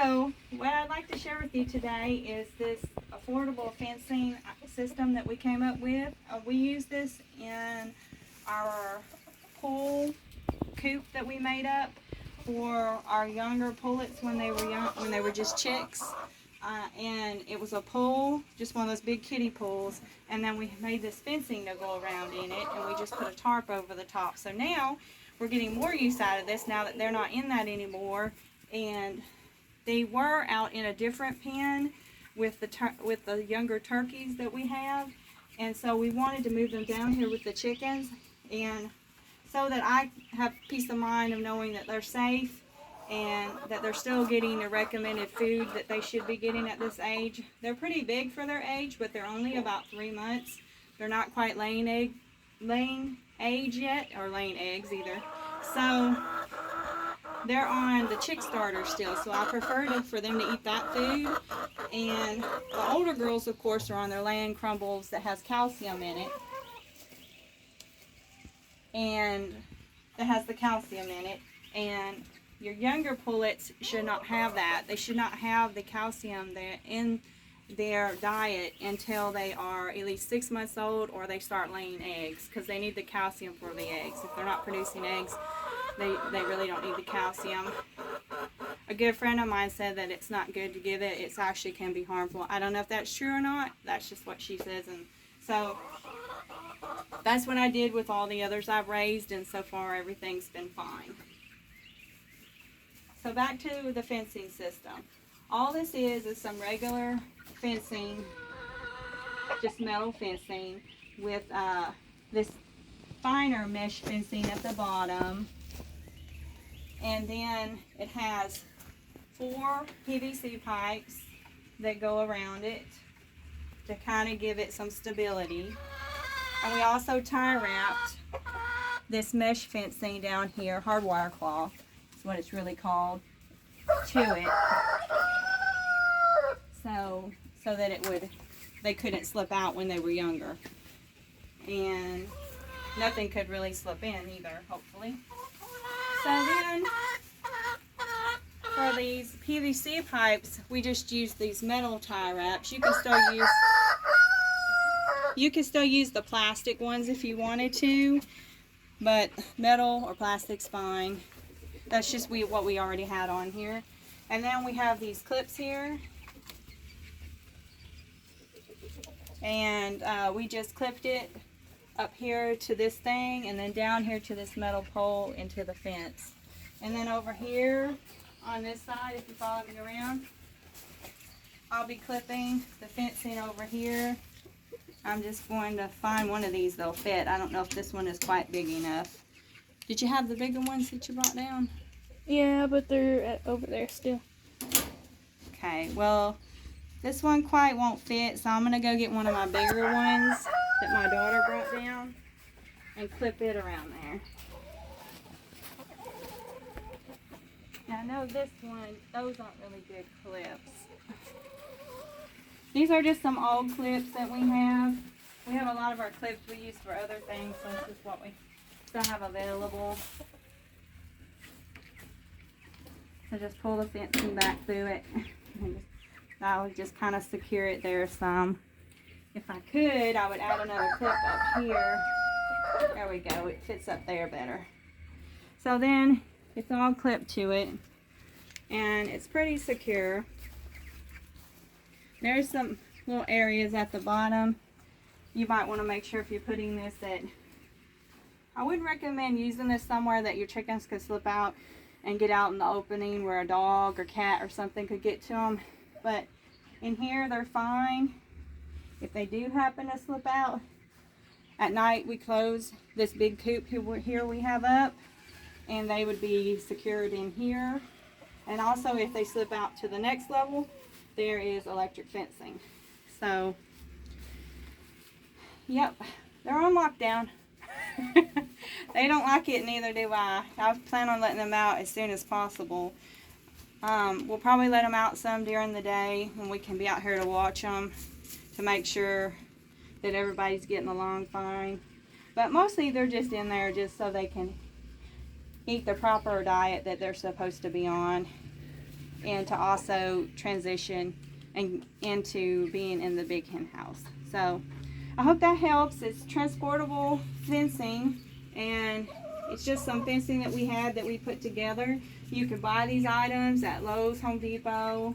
So what I'd like to share with you today is this affordable fencing system that we came up with. We use this in our pool coop that we made up for our younger pullets when they were young, when they were just chicks. And it was a pool, just one of those big kiddie pools, and then we made this fencing to go around in it, and we just put a tarp over the top. So now we're getting more use out of this now that they're not in that anymore, and they were out in a different pen with the younger turkeys that we have, and so we wanted to move them down here with the chickens, and so that I have peace of mind of knowing that they're safe and that they're still getting the recommended food that they should be getting at this age. They're pretty big for their age, but they're only about 3 months. They're not quite laying age yet, or laying eggs either. So they're on the chick starter still, so I prefer for them to eat that food. And the older girls, of course, are on their land crumbles that has calcium in it. And that has the calcium in it. And your younger pullets should not have that. They should not have the calcium there in their diet until they are at least 6 months old or they start laying eggs, because they need the calcium for the eggs. If they're not producing eggs, they really don't need the calcium. A good friend of mine said that it's not good to give it. It actually can be harmful. I don't know if that's true or not. That's just what she says. And so that's what I did with all the others I've raised, and so far everything's been fine. So back to the fencing system. All this is some regular fencing, just metal fencing with this finer mesh fencing at the bottom. And then it has 4 PVC pipes that go around it to kind of give it some stability. And we also tie wrapped this mesh fencing down here, hardwire cloth is what it's really called, to it. So that they couldn't slip out when they were younger. And nothing could really slip in either, hopefully. So then, for these PVC pipes, we just use these metal tie wraps. You can still use the plastic ones if you wanted to, but metal or plastic's fine. That's just what we already had on here. And then we have these clips here. And we just clipped it up here to this thing, and then down here to this metal pole into the fence. And then over here on this side, if you follow me around, I'll be clipping the fencing over here. I'm just going to find one of these that'll fit. I don't know if this one is quite big enough. Did you have the bigger ones that you brought down? Yeah, but they're over there still. Okay, well, this one quite won't fit, so I'm going to go get one of my bigger ones that my daughter brought down and clip it around there. Now I know this one, those aren't really good clips. These are just some old clips that we have. We have a lot of our clips we use for other things, so this is what we still have available. So just pull the fencing back through it. And I would just kind of secure it there some. If I could, I would add another clip up here. There we go. It fits up there better. So then it's all clipped to it, and it's pretty secure. There's some little areas at the bottom. You might want to make sure if you're putting this that I would recommend using this somewhere that your chickens could slip out and get out in the opening where a dog or cat or something could get to them. But in here they're fine. If they do happen to slip out, at night we close this big coop here we have up, and they would be secured in here. And also if they slip out to the next level, there is electric fencing. So, yep, they're on lockdown. They don't like it, neither do I. I plan on letting them out as soon as possible. We'll probably let them out some during the day when we can be out here to watch them, to make sure that everybody's getting along fine. But mostly they're just in there just so they can eat the proper diet that they're supposed to be on. and to also transition and into being in the big hen house. So I hope that helps. It's transportable fencing, and it's just some fencing that we had that we put together. You could buy these items at Lowe's, Home Depot,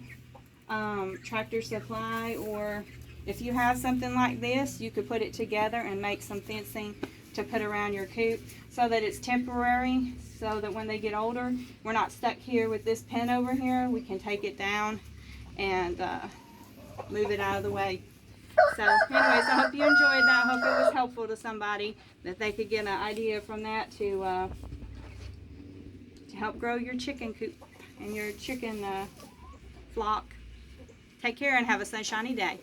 Tractor Supply, or if you have something like this, you could put it together and make some fencing to put around your coop so that it's temporary, so that when they get older, we're not stuck here with this pen over here. We can take it down and move it out of the way. So anyways, I hope you enjoyed that. I hope it was helpful to somebody, that they could get an idea from that to help grow your chicken coop and your chicken flock. Take care and have a sunshiny day.